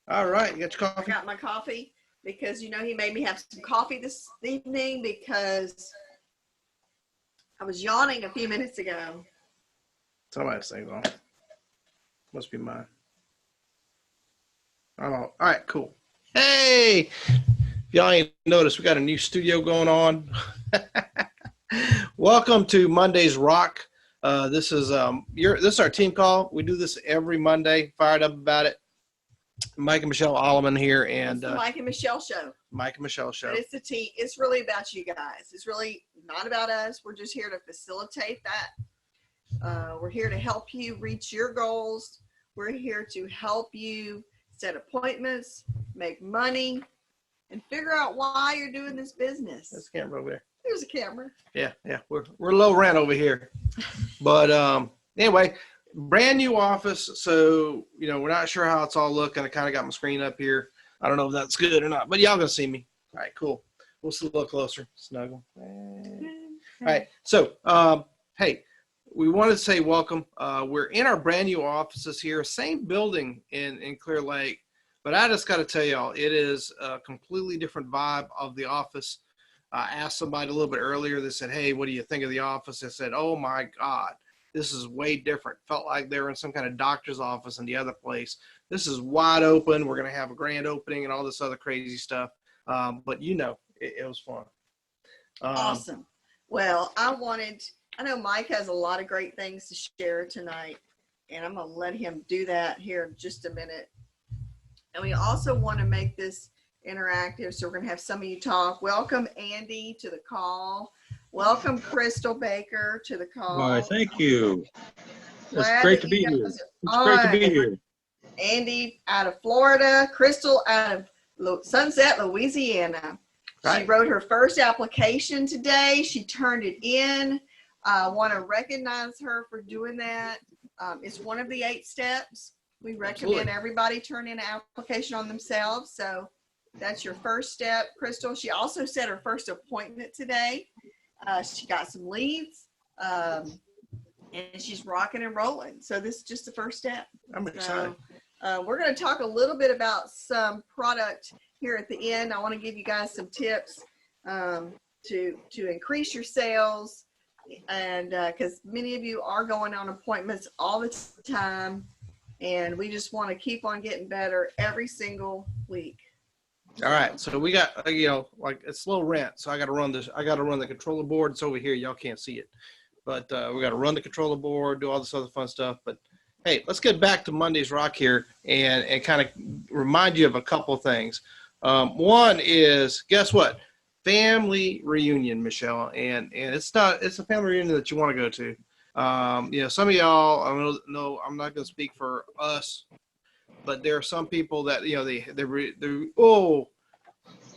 All right, you got your I coffee? got my coffee because he made me have some coffee this evening because I was yawning a few minutes ago. Somebody's thing's on. Must be mine. I'm all right, cool. Hey, if y'all ain't noticed, we got a new studio going on. Welcome to Monday's Rock. This is our team call. We do this every Monday. Fired up about it. Mike and Michelle Alleman here, and It's the Mike and Michelle show. Mike and Michelle show. But it's the team. It's really about you guys. It's really not about us. We're just here to facilitate that. We're here to help you reach your goals. We're here to help you set appointments, make money, and figure out why you're doing this business. There's a camera over there. There's a camera. Yeah. We're low rent over here, but anyway, brand new office. So we're not sure how it's all looking. I kind of got my screen up here. I don't know if that's good or not, but y'all gonna see me. All right, cool. We'll see a little closer. Snuggle. All right. So hey, we wanted to say welcome. We're in our brand new offices here, same building in Clear Lake, but I just got to tell y'all, it is a completely different vibe of the office. I asked somebody a little bit earlier. They said, "Hey, what do you think of the office?" I said, "Oh my God, this is way different." Felt like they were in some kind of doctor's office in the other place. This is wide open. We're going to have a grand opening and all this other crazy stuff. But it was fun. Awesome. Well, I know Mike has a lot of great things to share tonight, and I'm going to let him do that here in just a minute. And we also want to make this interactive, so we're going to have some of you talk. Welcome, Andy, to the call. Welcome, Crystal Baker, to the call. Why, thank you. It's great to be here. It's great to be here. Andy out of Florida, Crystal out of Sunset, Louisiana. Right. She wrote her first application today. She turned it in. I want to recognize her for doing that. It's one of the 8 steps. We recommend everybody turn in an application on themselves. So that's your first step, Crystal. She also set her first appointment today. She got some leads, and she's rocking and rolling. So this is just the first step. I'm excited. We're going to talk a little bit about some product here at the end. I want to give you guys some tips to increase your sales, and because many of you are going on appointments all the time, and we just want to keep on getting better every single week. All right, so we got like it's low rent, so I got to run this. I got to run the controller board. It's over here. Y'all can't see it, but we got to run the controller board, do all this other fun stuff. But hey, let's get back to Monday's Rock here and kind of remind you of a couple of things. One is, guess what? Family reunion, Michelle, and it's a family reunion that you want to go to. Some of y'all, I know I'm not going to speak for us, but there are some people that they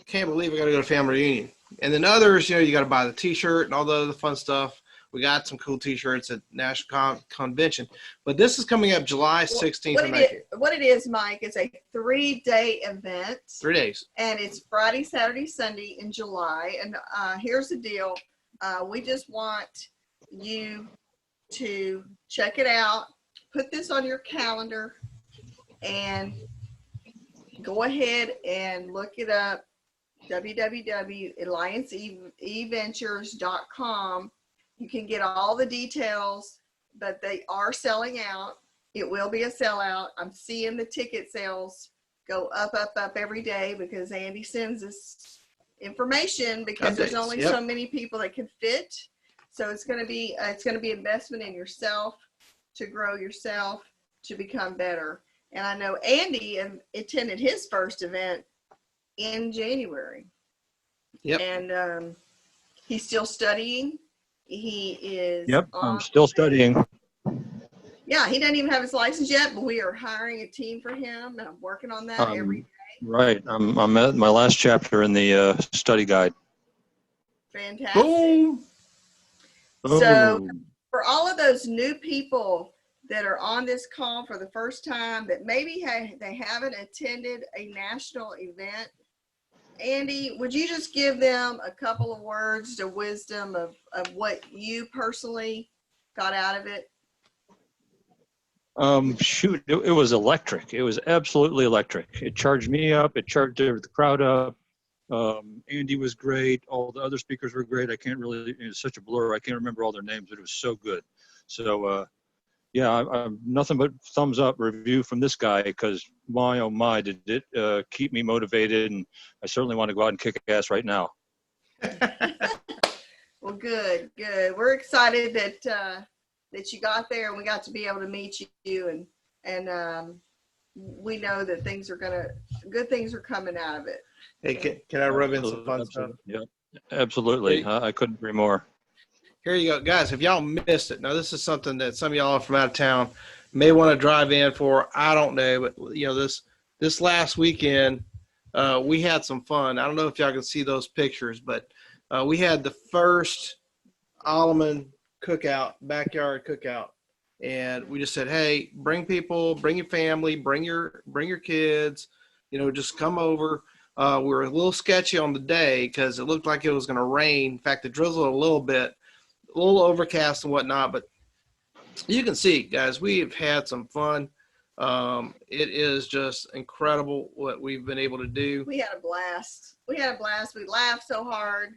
can't believe I got to go to family reunion, and then others, you got to buy the T-shirt and all the other fun stuff. We got some cool T-shirts at National Convention, but this is coming up July 16th. What it is, Mike, it's a 3-day event. 3 days. And it's Friday, Saturday, Sunday in July. And here's the deal. We just want you to check it out. Put this on your calendar and go ahead and look it up. www.allianceeventures.com. You can get all the details, but they are selling out. It will be a sellout. I'm seeing the ticket sales go up every day because Andy sends us information because Updates. There's only so many people that can fit. So it's going to be investment in yourself to grow yourself to become better. And I know Andy attended his first event in January. Yep. And he's still studying. He is. Yep, I'm still studying. Yeah, he doesn't even have his license yet, but we are hiring a team for him, and I'm working on that every day. Right, I'm at my last chapter in the study guide. Fantastic. Boom. So for all of those new people that are on this call for the first time that maybe they haven't attended a national event, Andy, would you just give them a couple of words of wisdom of what you personally got out of it? Shoot, it was electric. It was absolutely electric. It charged me up. It charged the crowd up. Andy was great. All the other speakers were great. I can't really, it's such a blur. I can't remember all their names, but it was so good. So, yeah, I'm nothing but thumbs up review from this guy, because my, oh my, did it keep me motivated. And I certainly want to go out and kick ass right now. Well, good. We're excited that you got there and we got to be able to meet you, and we know that good things are coming out of it. Hey, can I rub in some fun stuff? Yeah, absolutely. Hey. I couldn't agree more. Here you go, guys. If y'all missed it, now this is something that some of y'all from out of town may want to drive in for. I don't know, but this last weekend we had some fun. I don't know if y'all can see those pictures, but we had the first Alleman cookout, backyard cookout, and we just said, hey, bring people, bring your family, bring your kids, just come over. We were a little sketchy on the day because it looked like it was going to rain. In fact, it drizzled a little bit. A little overcast and whatnot, but you can see, guys, we have had some fun. It is just incredible what we've been able to do. We had a blast. We laughed so hard.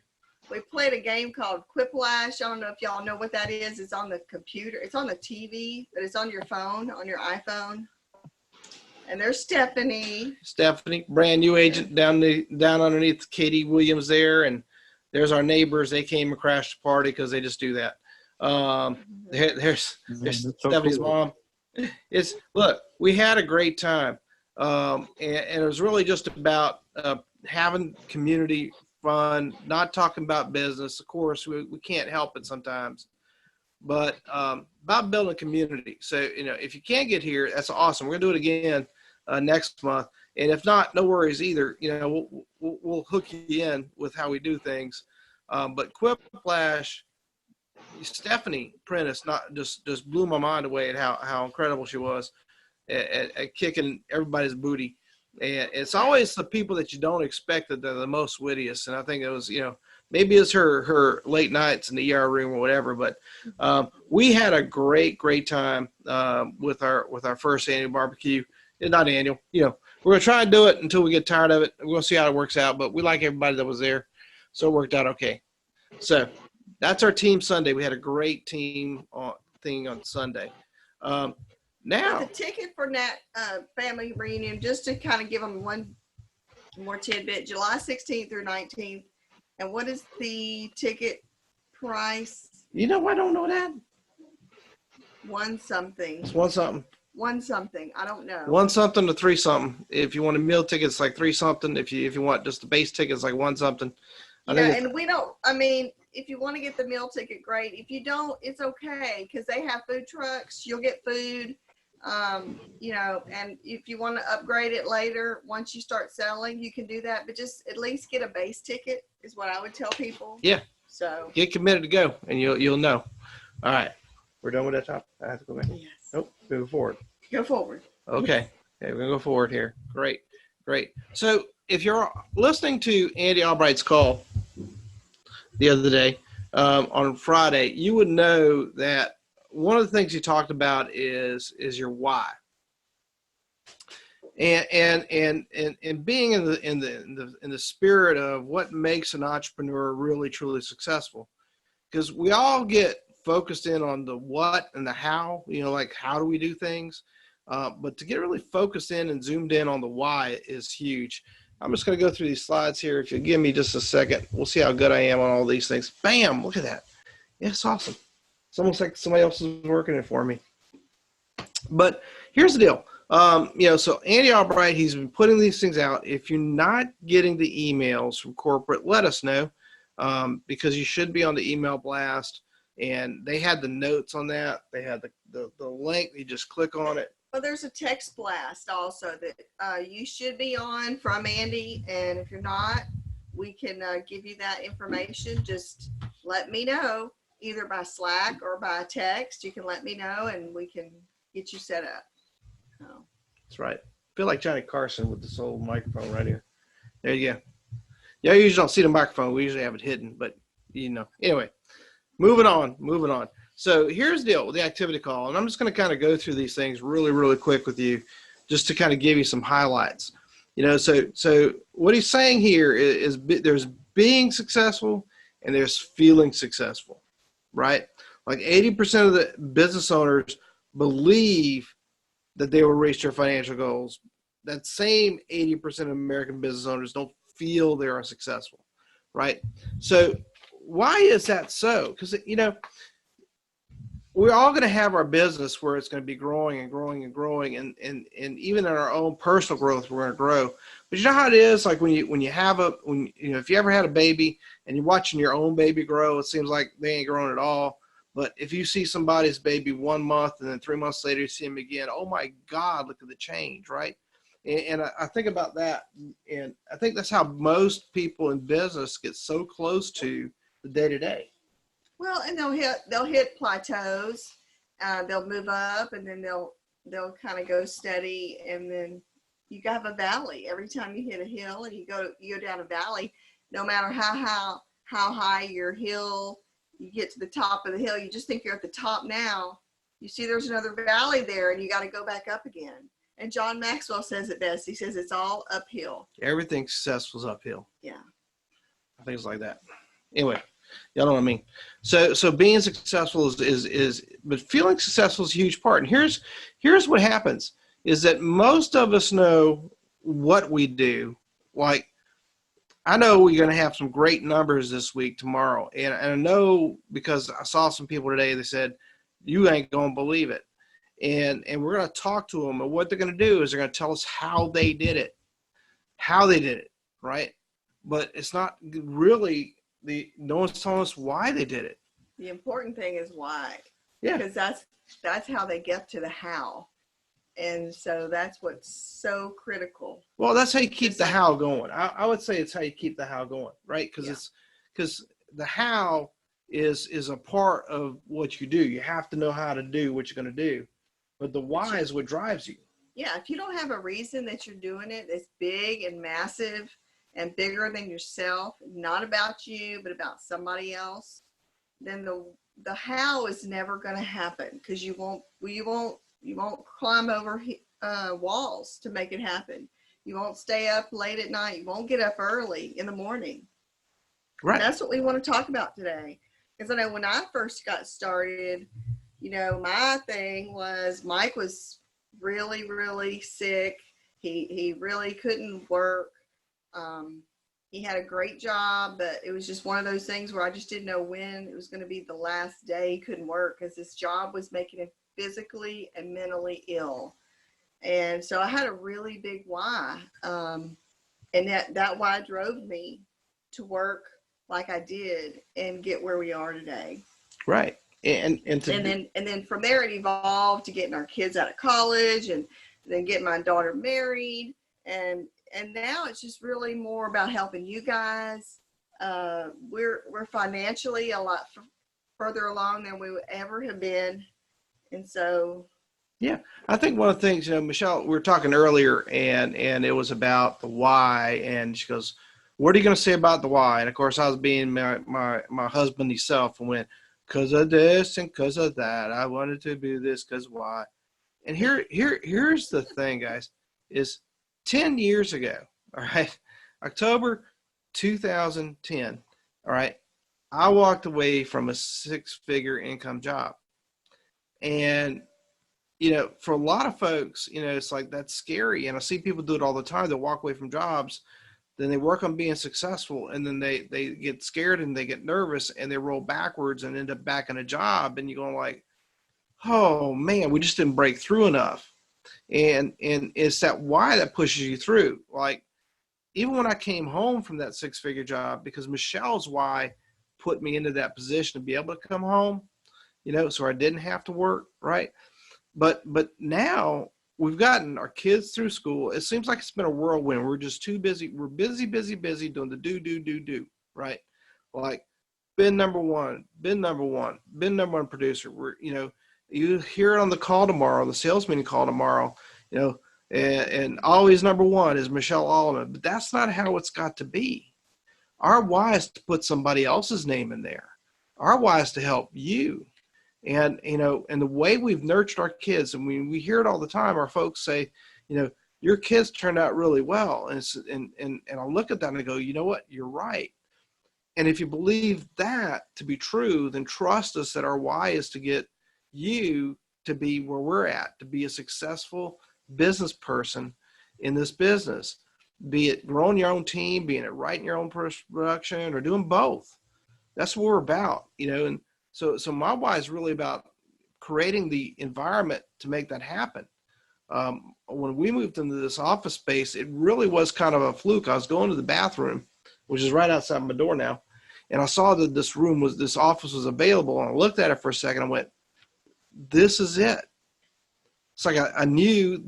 We played a game called Quiplash. I don't know if y'all know what that is. It's on the computer. It's on the TV, but it's on your phone, on your iPhone. And there's Stephanie, brand new agent down underneath Katie Williams there, and there's our neighbors. They came and crashed the party because they just do that. There's So Stephanie's cool. mom. Look, we had a great time, and it was really just about having community fun, not talking about business. Of course, we can't help it sometimes, but about building community. So if you can't get here, that's awesome. We're gonna do it again next month. And if not, no worries either. We'll hook you in with how we do things. But Quiplash, Stephanie Prentice just blew my mind away at how incredible she was at kicking everybody's booty. And it's always the people that you don't expect that they're the most wittiest. And I think it was, maybe it's her late nights in the ER room or whatever. But we had a great time with our first annual barbecue. Not annual, we're going to try and do it until we get tired of it. We're going to see how it works out, but we like everybody that was there. So it worked out okay. So that's our team Sunday. We had a great team thing on Sunday. Now the ticket for that family reunion, just to kind of give them one more tidbit, July 16th through 19th. And what is the ticket price? I don't know that. One something. It's one something. I don't know. One something to three something. If you want a meal ticket, it's like three something. If you want just the base ticket, it's like one something. And we don't. I mean, if you want to get the meal ticket, great. If you don't, it's okay because they have food trucks. You'll get food. And if you want to upgrade it later, once you start selling, you can do that. But just at least get a base ticket is what I would tell people. Yeah. So get committed to go, and you'll know. All right, we're done with that topic. I have to go back. Yes. Nope. Move forward. Go forward. Okay. We're gonna go forward here. Great. So if you're listening to Andy Albright's call the other day on Friday, you would know that one of the things he talked about is your why. And being in the spirit of what makes an entrepreneur really truly successful, because we all get focused in on the what and the how, like how do we do things, but to get really focused in and zoomed in on the why is huge. I'm just going to go through these slides here. If you give me just a second, we'll see how good I am on all these things. Bam! Look at that. Yeah, it's awesome. It's almost like somebody else is working it for me. But here's the deal. So Andy Albright, he's been putting these things out. If you're not getting the emails from corporate, let us know, because you should be on the email blast. And they had the notes on that. They had the link. You just click on it. Well, there's a text blast also that you should be on from Andy. And if you're not, we can give you that information. Just let me know, either by Slack or by text. You can let me know and we can get you set up. Oh. That's right. I feel like Johnny Carson with this old microphone right here. There you go. Yeah, you usually don't see the microphone. We usually have it hidden, but Anyway, moving on. So here's the deal with the activity call, and I'm just going to kind of go through these things really, really quick with you, just to kind of give you some highlights. So what he's saying here is there's being successful and there's feeling successful, right? Like 80% of the business owners believe that they will reach their financial goals. That same 80% of American business owners don't feel they are successful, right? So why is that so? Because, we're all going to have our business where it's going to be growing and growing and growing. And even in our own personal growth, we're going to grow. But you know how it is? Like if you ever had a baby and you're watching your own baby grow, it seems like they ain't growing at all. But if you see somebody's baby 1 month and then 3 months later you see him again, oh my God, look at the change, right? And I think about that. And I think that's how most people in business get so close to the day-to-day. Well, and they'll hit plateaus. They'll move up, and then they'll kind of go steady, and then you have a valley. Every time you hit a hill and you go down a valley, no matter how high your hill, you get to the top of the hill, you just think you're at the top now. You see there's another valley there, and you got to go back up again. And John Maxwell says it best. He says it's all uphill. Everything successful is uphill. Yeah. I think it's like that. Anyway. Y'all know what I mean? So being successful but feeling successful is a huge part. And here's what happens is that most of us know what we do. Like, I know we're going to have some great numbers this week, tomorrow. And I know because I saw some people today that said, you ain't going to believe it. And we're going to talk to them. And what they're going to do is they're going to tell us how they did it, right? But it's not really no one's telling us why they did it. The important thing is why. Yeah. Because that's how they get to the how. And so that's what's so critical. Well, that's how you keep the how going. I would say it's how you keep the how going, right? Because the how is a part of what you do. You have to know how to do what you're going to do. But the why is what drives you. Yeah. If you don't have a reason that you're doing it, it's big and massive and bigger than yourself, not about you, but about somebody else, then the how is never going to happen, because you won't climb over walls to make it happen. You won't stay up late at night. You won't get up early in the morning. Right. And that's what we want to talk about today. Because I know when I first got started, my thing was Mike was really, really sick. He really couldn't work. He had a great job, but it was just one of those things where I just didn't know when it was going to be the last day he couldn't work, because this job was making him physically and mentally ill. And so I had a really big why. And that why drove me to work like I did and get where we are today. Right. And then from there it evolved to getting our kids out of college and then getting my daughter married. And now it's just really more about helping you guys. We're financially a lot further along than we would ever have been. And so. Yeah, I think one of the things, Michelle, we were talking earlier and it was about the why. And she goes, what are you going to say about the why? And of course I was being my husband himself and went, because of this and because of that. I wanted to do this because why? And here's the thing, guys, is 10 years ago, all right, October 2010, all right, I walked away from a 6-figure income job. And, for a lot of folks, it's like, that's scary. And I see people do it all the time. They walk away from jobs, then they work on being successful, and then they get scared and they get nervous and they roll backwards and end up back in a job. And you're going like, oh man, we just didn't break through enough. And it's that why that pushes you through. Like, even when I came home from that 6-figure job, because Michelle's why put me into that position to be able to come home, so I didn't have to work, right? But now we've gotten our kids through school. It seems like it's been a whirlwind. We're just too busy. We're busy doing the do, right? Like, been number one producer. We're, you hear it on the call tomorrow, the sales meeting call tomorrow, and always number one is Michelle Alleman. But that's not how it's got to be. Our why is to put somebody else's name in there. Our why is to help you. And, you know, and the way we've nurtured our kids, and we hear it all the time, our folks say, you know, your kids turned out really well. And I look at that and I go, you know what, you're right. And if you believe that to be true, then trust us that our why is to get you to be where we're at, to be a successful business person in this business, be it growing your own team, being it writing your own production, or doing both. That's what we're about, you know. And so my why is really about creating the environment to make that happen. When we moved into this office space, it really was kind of a fluke. I was going to the bathroom, which is right outside my door now, and I saw that this office was available, and I looked at it for a second. I went, this is it. It's like I knew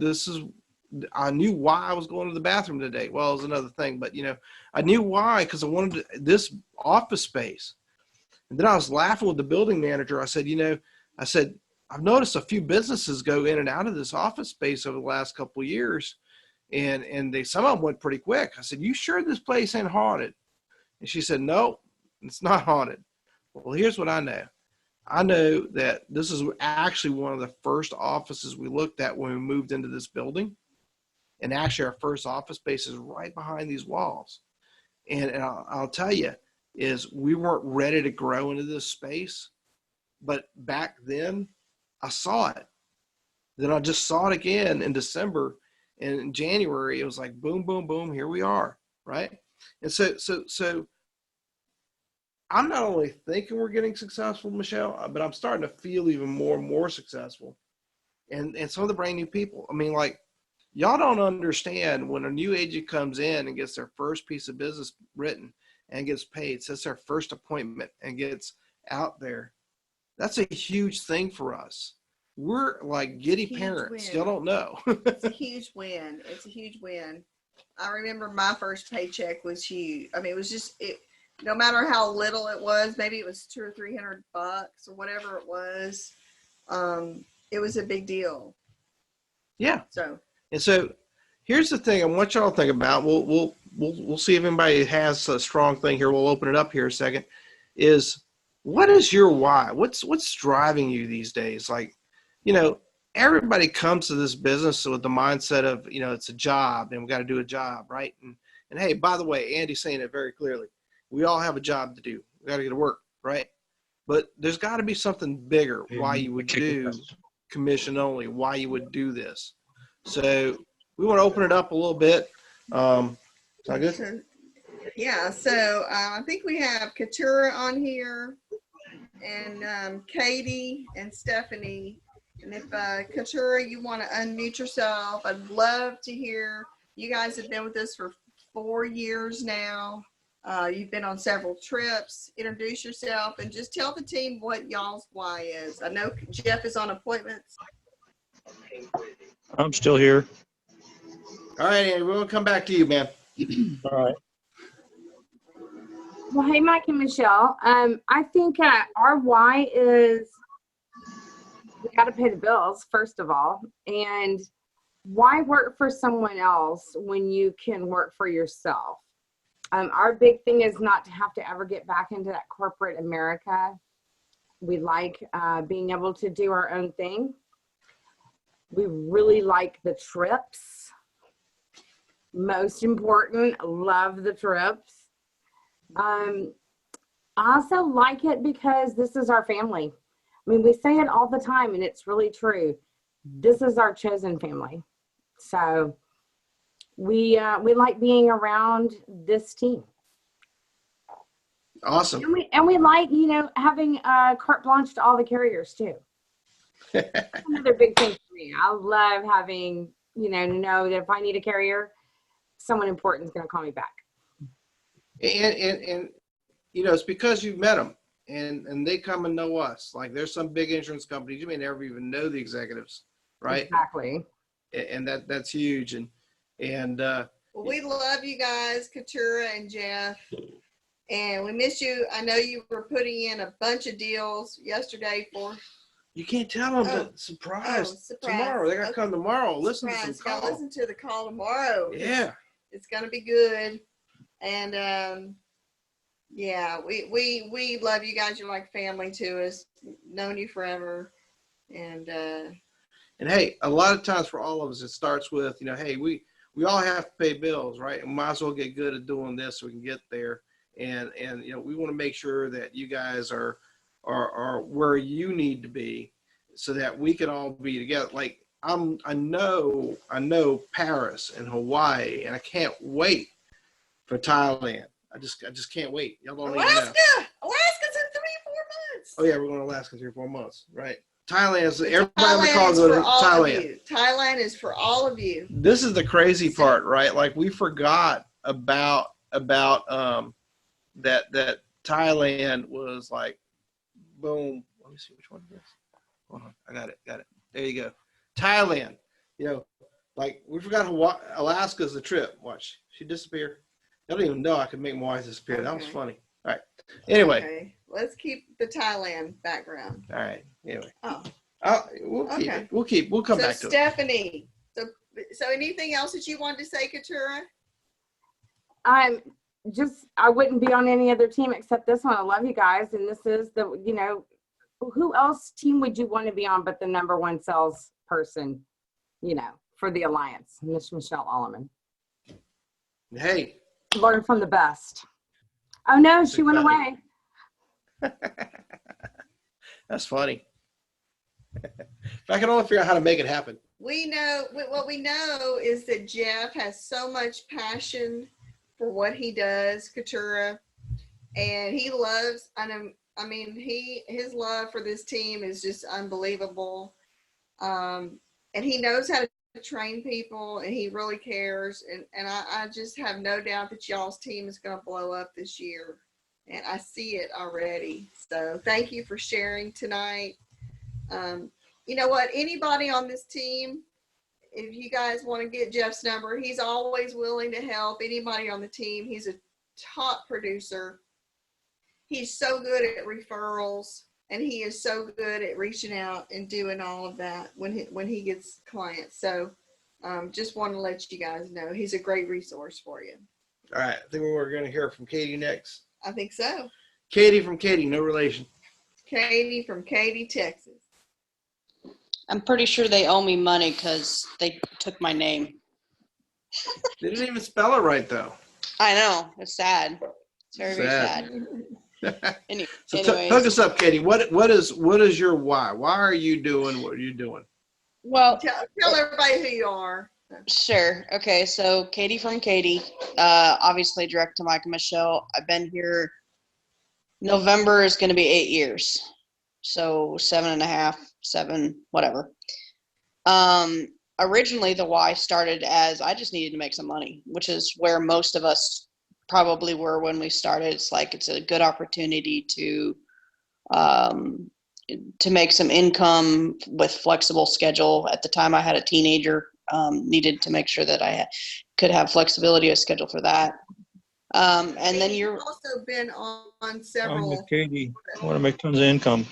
why I was going to the bathroom today. Well, it was another thing, but you know, I knew why, because I wanted this office space. And then I was laughing with the building manager. I said, you know, I've noticed a few businesses go in and out of this office space over the last couple of years, and some of them went pretty quick. I said, you sure this place ain't haunted? And she said, no, it's not haunted. Well, here's what I know. I know that this is actually one of the first offices we looked at when we moved into this building. And actually our first office space is right behind these walls. And I'll tell you, is we weren't ready to grow into this space. But back then, I saw it. Then I just saw it again in December. And in January, it was like, boom, boom, boom, here we are, right? And so I'm not only thinking we're getting successful, Michelle, but I'm starting to feel even more and more successful. And some of the brand new people, I mean, like, y'all don't understand when a new agent comes in and gets their first piece of business written and gets paid, sets their first appointment and gets out there. That's a huge thing for us. We're like giddy parents. Win. Y'all don't know. It's a huge win. It's a huge win. I remember my first paycheck was huge. I mean, it was just it. No matter how little it was, maybe it was $200 or $300 or whatever it was. It was a big deal. Yeah. So Here's the thing I want y'all to think about. We'll see if anybody has a strong thing here. We'll open it up here a second. Is what is your why? What's driving you these days? Like, you know, everybody comes to this business with the mindset of, you know, it's a job and we got to do a job, right? And hey, by the way, Andy's saying it very clearly. We all have a job to do. We got to get to work, right? But there's got to be something bigger why you would do commission only, why you would do this. So we want to open it up a little bit. Sound good? Yeah. So I think we have Katura on here, and Katie and Stephanie. And if Katura, you want to unmute yourself, I'd love to hear. You guys have been with us for 4 years now. You've been on several trips. Introduce yourself and just tell the team what y'all's why is. I know Jeff is on appointments. I'm still here. All right, Andy, we'll come back to you, man. All right. Well, hey, Mike and Michelle. I think our why is we got to pay the bills, first of all. And why work for someone else when you can work for yourself? Our big thing is not to have to ever get back into that corporate America. We like being able to do our own thing. We really like the trips. Most important, love the trips. I also like it because this is our family. I mean, we say it all the time, and it's really true. This is our chosen family. So we like being around this team. Awesome. And we like, you know, having carte blanche to all the carriers too. Another big thing for me. I love having, you know that if I need a carrier, someone important is going to call me back. And you know, it's because you've met them and they come and know us. Like there's some big insurance companies, you may never even know the executives, right? Exactly. And that's huge. And Well, we love you guys, Katura and Jeff. And we miss you. I know you were putting in a bunch of deals yesterday for. you can't tell them, but surprise tomorrow. They got to come tomorrow. Listen to some call. Listen to the call tomorrow. Yeah. It's going to be good. And Yeah, we love you guys. You're like family to us. Known you forever. And hey, a lot of times for all of us, it starts with, hey, we all have to pay bills, right? And we might as well get good at doing this so we can get there. And we want to make sure that you guys are where you need to be so that we can all be together. Like I know Paris and Hawaii, and I can't wait for Thailand. I just can't wait. Y'all don't even know. Alaska's in 3-4 months. Oh yeah, we're going to Alaska in 3 or 4 months, right? Thailand is everybody Thailand calls is it for all Thailand. of you. Thailand is for all of you. This is the crazy part, right? Like we forgot about that Thailand was like, boom. Let me see which one it is. Hold on, I got it. There you go. Thailand. Like we forgot Alaska's the trip. Watch, she disappeared. I don't even know I could make my wife disappear. Okay. That was funny. All right. Anyway. Okay. Let's keep the Thailand background. All right. Anyway. Oh. We'll keep Okay. it. We'll come So back to it. Stephanie, so anything else that you wanted to say, Katura? I wouldn't be on any other team except this one. I love you guys. And this is who else team would you want to be on but the number one sales person, for the Alliance, Miss Michelle Alleman. Hey. Learn from the best. Oh no, she went away. That's funny. If I can only figure out how to make it happen. What we know is that Jeff has so much passion for what he does, Katura, and he loves, his love for this team is just unbelievable. And he knows how to train people, and he really cares. And I just have no doubt that y'all's team is going to blow up this year. And I see it already. So thank you for sharing tonight. You know what? Anybody on this team, if you guys want to get Jeff's number, he's always willing to help anybody on the team. He's a top producer. He's so good at referrals, and he is so good at reaching out and doing all of that when he gets clients. So just want to let you guys know he's a great resource for you. All right. I think we're going to hear from Katie next. I think so. Katie from Katie, no relation. Katie from Katy, Texas. I'm pretty sure they owe me money because they took my name. They didn't even spell it right, though. I know. It's sad. It's very, very Sad. sad. So Anyways, hook us up, Katie. What is your why? Why are you doing what you're doing? well, Tell everybody who you are. sure. Okay, so Katie from Katie, obviously direct to Mike and Michelle. I've been here. November is going to be 8 years. So 7.5, 7, whatever. Originally, the why started as I just needed to make some money, which is where most of us probably were when we started. It's like it's a good opportunity to make some income with flexible schedule. At the time, I had a teenager, needed to make sure that I could have flexibility of schedule for that. And then You've you're also been on I'm several. with Katie. I want to make tons of income.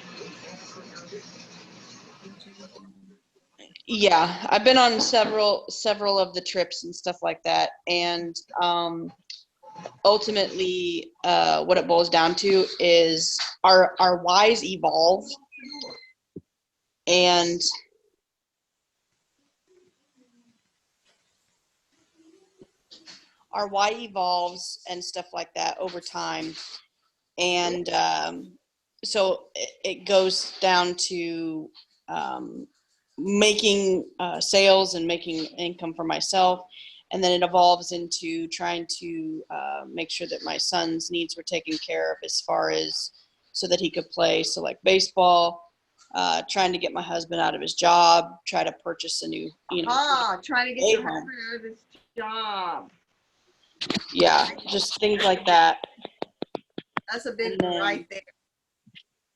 Yeah, I've been on several of the trips and stuff like that, and ultimately, what it boils down to is our whys evolve, and our why evolves and stuff like that over time, and so it goes down to making sales and making income for myself, and then it evolves into trying to make sure that my son's needs were taken care of as far as so that he could play select baseball, trying to get my husband out of his job, try to purchase a new, Trying to get your husband out of his job. yeah, just things like that. That's a big And one then- right there.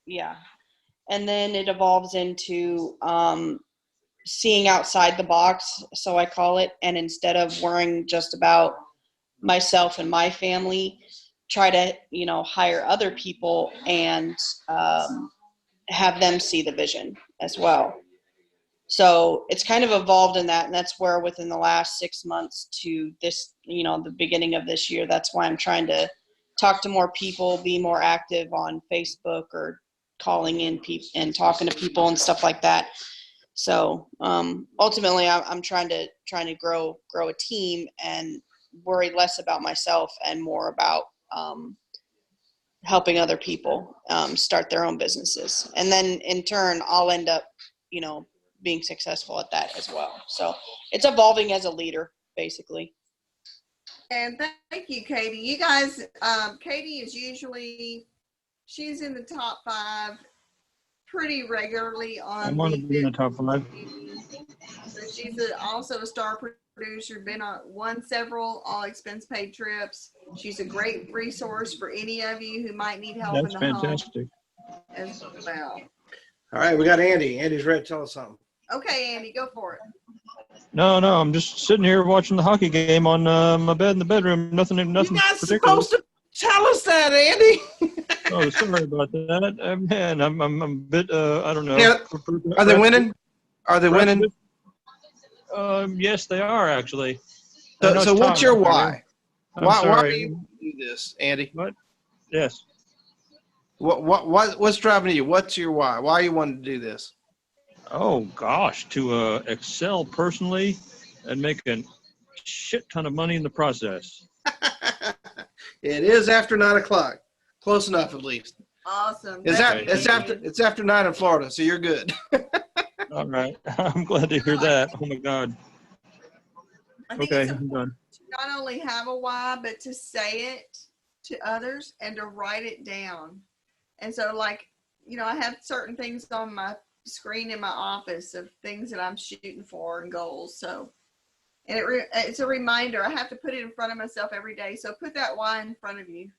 Yeah. And then it evolves into seeing outside the box, so I call it, and instead of worrying just about myself and my family, try to, hire other people and have them see the vision as well. So it's kind of evolved in that, and that's where within the last 6 months to this, the beginning of this year, that's why I'm trying to talk to more people, be more active on Facebook or calling in people and talking to people and stuff like that. So ultimately, I'm trying to grow a team and worry less about myself and more about helping other people start their own businesses. And then in turn, I'll end up, being successful at that as well. So it's evolving as a leader, basically. And thank you, Katie. You guys, Katie is she's in the top 5 pretty regularly on I want to be in the top 5. So she's also a star producer, been won several all expense paid trips. She's a great resource for any of you who might need help That's in the fantastic. home as well. All right, we got Andy. Andy's ready to tell us something. Okay, Andy, go for it. No, I'm just sitting here watching the hockey game on my bed in the bedroom. Nothing You're not particular. supposed to tell us that, Andy. Oh, sorry about that. Man, I'm a bit, I don't know. Yeah. Are they winning? Are they winning? Yes, they are actually. So what's your why? I'm Why sorry. do you do this, Andy? What? Yes. What's driving you? What's your why? Why you want to do this? Oh gosh, to excel personally and make a shit ton of money in the process. It is after 9 o'clock. Close enough, at least. Awesome. It's after 9 in Florida, so you're good. All right. I'm glad to hear that. Oh my God. I think Okay, it's I'm done. to not only have a why, but to say it to others and to write it down. And so, I have certain things on my screen in my office of things that I'm shooting for and goals. So, and it's a reminder. I have to put it in front of myself every day. So put that why in front of you.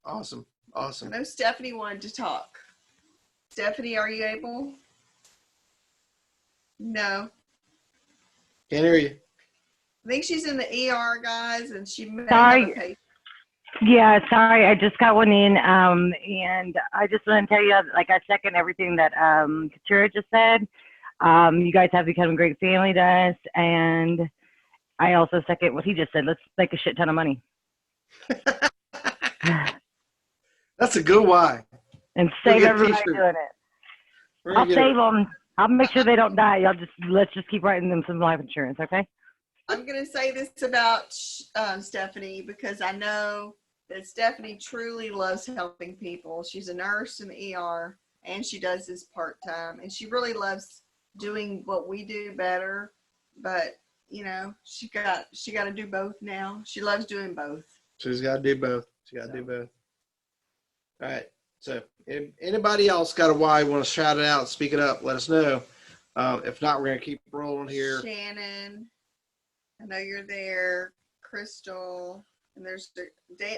Awesome. I know Stephanie wanted to talk. Stephanie, are you able? No. Can't hear you. I think she's in the ER, guys, and she may Sorry. have a patient. Yeah, sorry, I just got one in, and I just want to tell you, I second everything that Katura just said. You guys have become a great family to us, and I also second what he just said. Let's make a shit ton of money. That's a good why. And We'll save get a everybody t-shirt. doing it. We're gonna I'll get save them. I'll make sure they don't die. Let's just keep writing them some life insurance, okay? I'm going to say this about Stephanie because I know that Stephanie truly loves helping people. She's a nurse in the ER, and she does this part-time, and she really loves doing what we do better. But, she got to do both now. She loves doing both. She's got to do both. All right. So anybody else got a why, want to shout it out, speak it up, let us know. If not, we're going to keep rolling here. Shannon, I know you're there. Crystal, and there's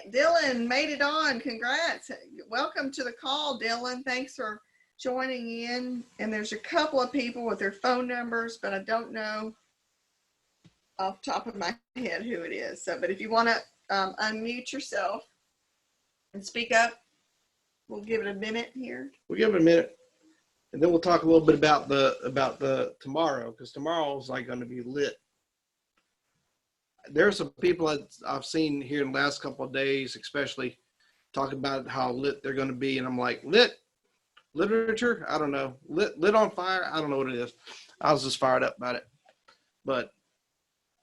Dylan made it on. Congrats. Welcome to the call, Dylan. Thanks for joining in. And there's a couple of people with their phone numbers, but I don't know off the top of my head who it is. So, but if you want to unmute yourself and speak up, we'll give it a minute here. We'll give it a minute, and then we'll talk a little bit about the tomorrow, because tomorrow is going to be lit. There are some people I've seen here in the last couple of days, especially talking about how lit they're going to be, and I'm like, literature? I don't know. Lit on fire? I don't know what it is. I was just fired up about it. But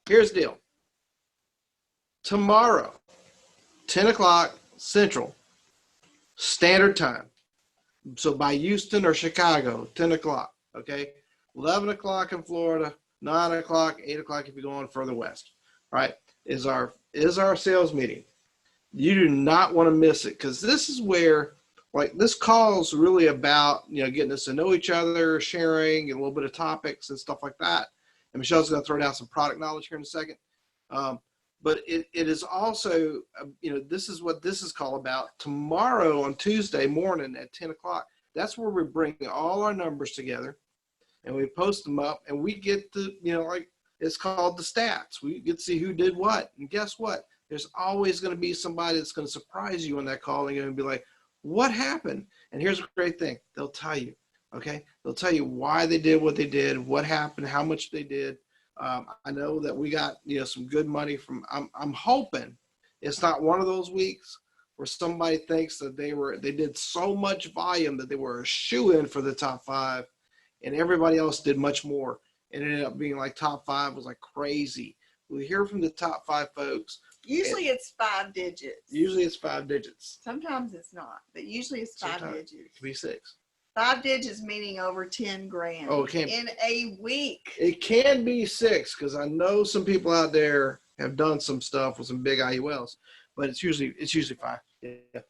here's the deal. Tomorrow, 10 o'clock Central Standard Time. So by Houston or Chicago, 10 o'clock, okay? 11 o'clock in Florida, 9 o'clock, 8 o'clock if you're going further west, right? Is our sales meeting. You do not want to miss it, because this is where, this call is really about, getting us to know each other, sharing a little bit of topics and stuff like that. And Michelle's going to throw down some product knowledge here in a second. But it is also, this is what this is called about. Tomorrow on Tuesday morning at 10 o'clock, that's where we bring all our numbers together and we post them up, and we get to, it's called the stats. We get to see who did what. And guess what? There's always going to be somebody that's going to surprise you on that call, and you're going to be like, what happened? And here's a great thing. They'll tell you, okay? They'll tell you why they did what they did, what happened, how much they did. I know that we got, some good money from, I'm hoping It's not one of those weeks where somebody thinks that they did so much volume that they were a shoo-in for the top 5, and everybody else did much more. It ended up being like top 5 was like crazy. We hear from the top 5 folks. Usually it's 5 digits. Usually it's 5 digits. Sometimes it's not, but usually it's 5 Sometimes digits. It could be 6. 5 digits meaning over 10 grand Oh, it can't. in a week. It can be 6 because I know some people out there have done some stuff with some big IULs, but it's usually 5. Yeah.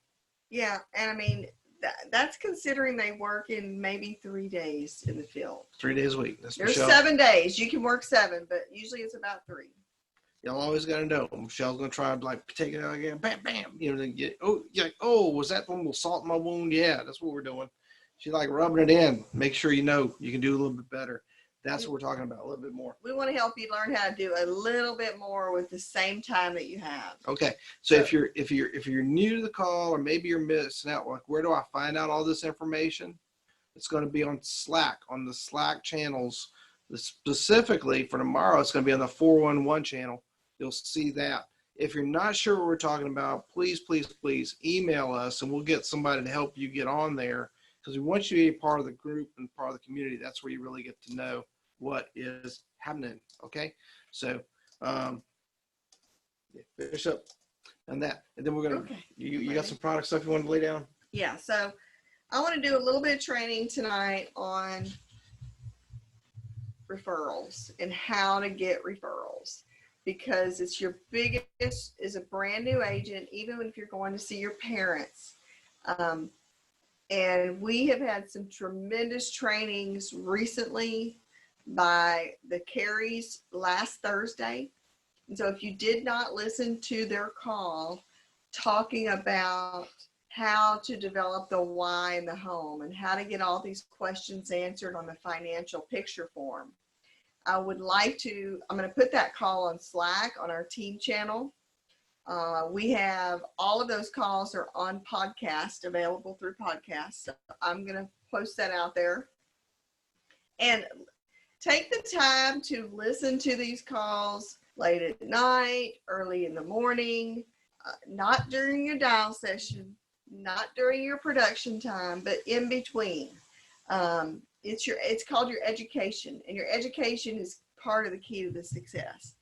Yeah, and I mean that's considering they work in maybe 3 days in the field. 3 days a week. That's There's Michelle. 7 days. You can work 7, but usually it's about 3. Y'all always got to know. Michelle's going to try to like take it out again. Bam, bam. You know, then get, oh, you're like, oh, was that one with salt in my wound? Yeah, that's what we're doing. She's like rubbing it in. Make sure you know you can do a little bit better. That's what we're talking about, a little bit more. We want to help you learn how to do a little bit more with the same time that you have. Okay. So if you're new to the call, or maybe you're missing out, like where do I find out all this information? It's going to be on Slack, on the Slack channels. Specifically for tomorrow, it's going to be on the 411 channel. You'll see that. If you're not sure what we're talking about, please, please, please email us and we'll get somebody to help you get on there, because we want you to be a part of the group and part of the community. That's where you really get to know what is happening. Okay. So finish up on that. And then we're going to, Okay. you got some product stuff you want to lay down? Yeah, so I want to do a little bit of training tonight on referrals and how to get referrals, because it's your biggest, as a brand new agent, even if you're going to see your parents. And we have had some tremendous trainings recently by the Carries last Thursday. And so if you did not listen to their call talking about how to develop the why in the home and how to get all these questions answered on the financial picture form, I would like to, I'm going to put that call on Slack on our team channel. We have all of those calls are on podcast, available through podcast. So I'm going to post that out there. And take the time to listen to these calls late at night, early in the morning, not during your dial session, not during your production time, but in between. It's called your education, and your education is part of the key to the success.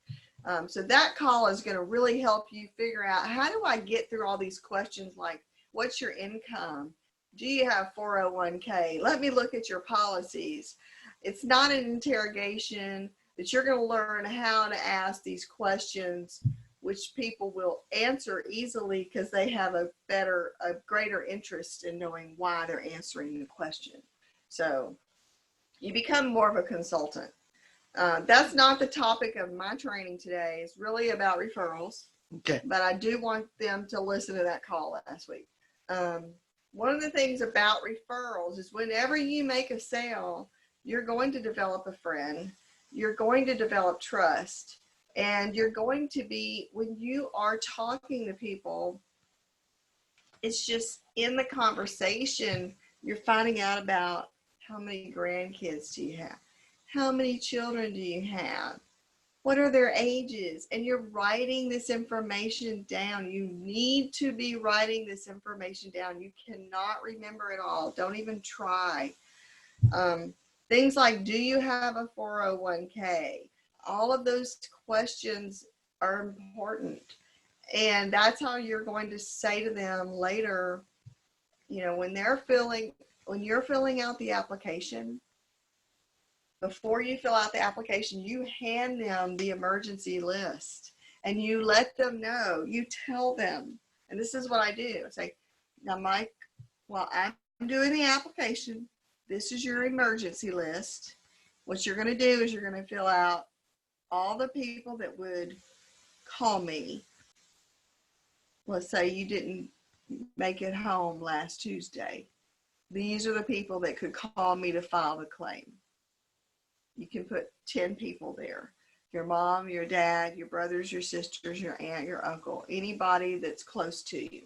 So that call is going to really help you figure out, how do I get through all these questions like, what's your income? Do you have 401k? Let me look at your policies. It's not an interrogation, that you're going to learn how to ask these questions, which people will answer easily because they have a greater interest in knowing why they're answering the question. So you become more of a consultant. That's not the topic of my training today. It's really about referrals. Okay. But I do want them to listen to that call last week. One of the things about referrals is whenever you make a sale, you're going to develop a friend. You're going to develop trust. And you're going to be, when you are talking to people, it's just in the conversation, you're finding out about how many grandkids do you have? How many children do you have? What are their ages? And you're writing this information down. You need to be writing this information down. You cannot remember it all. Don't even try. Things like, do you have a 401k? All of those questions are important. And that's how you're going to say to them later, when you're filling out the application, before you fill out the application, you hand them the emergency list and you let them know, you tell them, and this is what I do. I say, now Mike, while I'm doing the application, this is your emergency list. What you're going to do is you're going to fill out all the people that would call me. Let's say you didn't make it home last Tuesday. These are the people that could call me to file the claim. You can put 10 people there. Your mom, your dad, your brothers, your sisters, your aunt, your uncle, anybody that's close to you.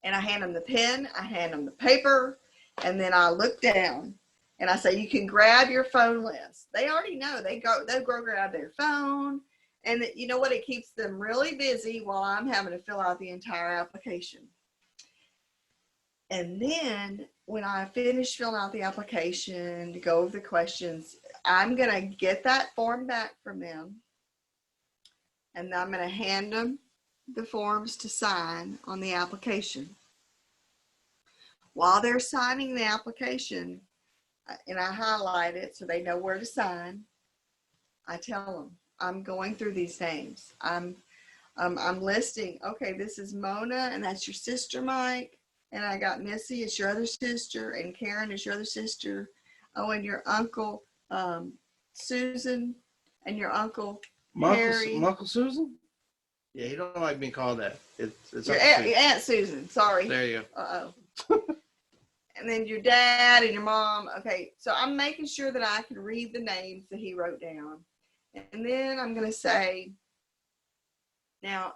And I hand them the pen, I hand them the paper, and then I look down and I say, you can grab your phone list. They already know. They'll go grab their phone And you know what? It keeps them really busy while I'm having to fill out the entire application. And then when I finish filling out the application to go over the questions, I'm going to get that form back from them. And I'm going to hand them the forms to sign on the application. While they're signing the application, and I highlight it so they know where to sign, I tell them, I'm going through these names. I'm listing, okay, this is Mona, and that's your sister, Mike. And I got Missy, it's your other sister, and Karen is your other sister. Oh, and your uncle, Susan, and your uncle, Harry. Uncle Susan? Yeah, he don't like being called that. It's Your Aunt Susan, sorry. There you go. Uh-oh. And then your dad and your mom. Okay, so I'm making sure that I can read the names that he wrote down. And then I'm going to say, now,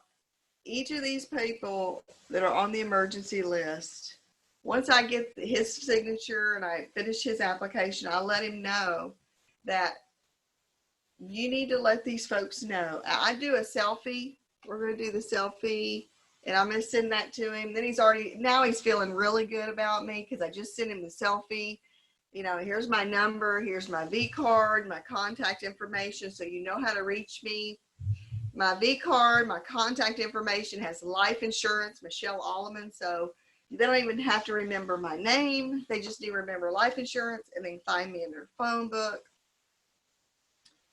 each of these people that are on the emergency list, once I get his signature and I finish his application, I'll let him know that you need to let these folks know. I do a selfie. We're going to do the selfie, and I'm going to send that to him. Then now he's feeling really good about me because I just sent him the selfie. You know, here's my number, here's my V card, my contact information, so you know how to reach me. My V card, my contact information has life insurance, Michelle Alleman, so they don't even have to remember my name. They just need to remember life insurance, and they can find me in their phone book.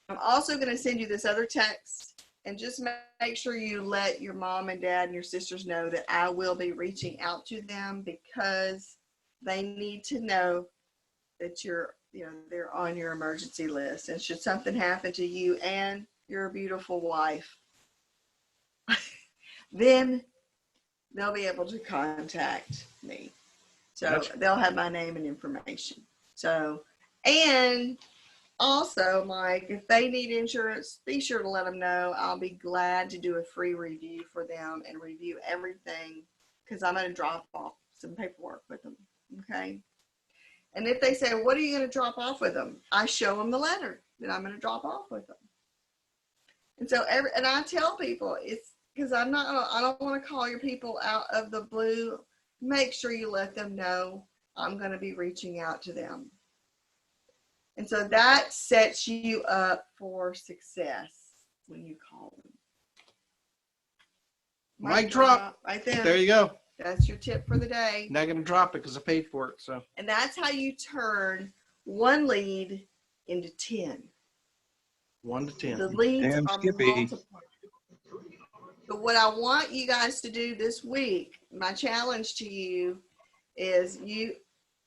I'm also going to send you this other text, and just make sure you let your mom and dad and your sisters know that I will be reaching out to them because they need to know that they're on your emergency list. And should something happen to you and your beautiful wife, then they'll be able to contact me. So Gotcha. They'll have my name and information. So, and also, Mike, if they need insurance, be sure to let them know. I'll be glad to do a free review for them and review everything because I'm going to drop off some paperwork with them. Okay. And if they say, what are you going to drop off with them? I show them the letter that I'm going to drop off with them. And so, and I tell people, it's because I don't want to call your people out of the blue. Make sure you let them know I'm going to be reaching out to them. And so that sets you up for success when you call them. Mic drop. Right there. There you go. That's your tip for the day. Not going to drop it because I paid for it. So. And that's how you turn one lead into 10. 1 to 10. The leads Damn are Skippy. multiplied. But what I want you guys to do this week, my challenge to you is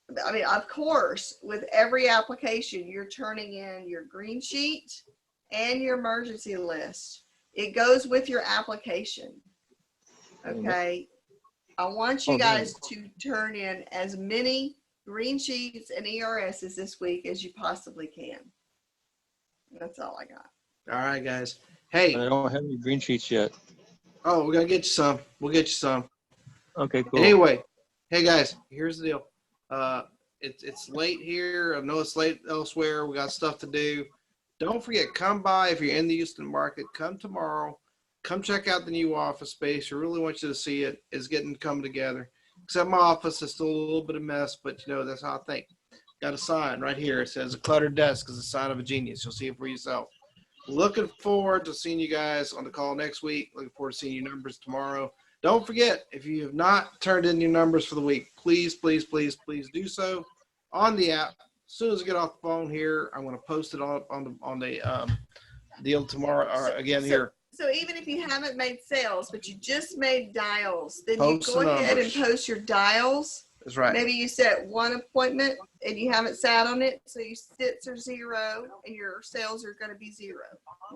of course, with every application, you're turning in your green sheet and your emergency list. It goes with your application. Okay. I want you guys to turn in as many green sheets and ERSs this week as you possibly can. That's all I got. All right, guys. Hey. I don't have any green sheets yet. Oh, we're going to get you some. We'll get you some. Okay, cool. Anyway, hey, guys, here's the deal. It's late here. I know it's late elsewhere. We got stuff to do. Don't forget, come by if you're in the Houston market. Come tomorrow. Come check out the new office space. I really want you to see it. It's getting coming together. Except my office is still a little bit of mess, but that's how I think. Got a sign right here. It says a cluttered desk is a sign of a genius. You'll see it for yourself. Looking forward to seeing you guys on the call next week. Looking forward to seeing your numbers tomorrow. Don't forget, if you have not turned in your numbers for the week, please, please, please, please do so on the app. As soon as I get off the phone here, I'm going to post it on the deal tomorrow or again here. So even if you haven't made sales, but you just made dials, then Post you go the ahead numbers. and post your dials. That's right. Maybe you set one appointment and you haven't sat on it, so your sits are 0 and your sales are going to be 0.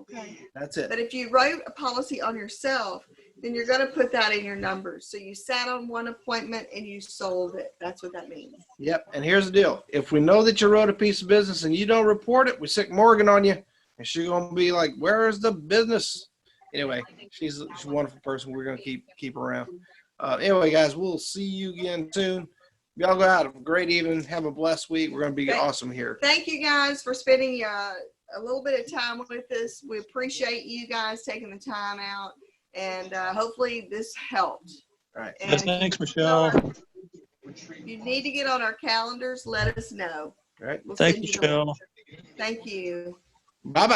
Okay. That's it. But if you write a policy on yourself, then you're going to put that in your numbers. So you sat on one appointment and you sold it. That's what that means. Yep. And here's the deal. If we know that you wrote a piece of business and you don't report it, we sick Morgan on you. And she's going to be like, where is the business? Anyway, she's a wonderful person. We're going to keep her around. Anyway, guys, we'll see you again soon. Y'all go out. Have a great evening. Have a blessed week. We're going to be awesome here. Thank you guys for spending a little bit of time with us. We appreciate you guys taking the time out, and hopefully this helped. Right. And Yes, if you thanks, need to get on Michelle. if you need to get on our calendars, let us know. Right. We'll Thank send you, you the link. Michelle. Thank you. Bye bye.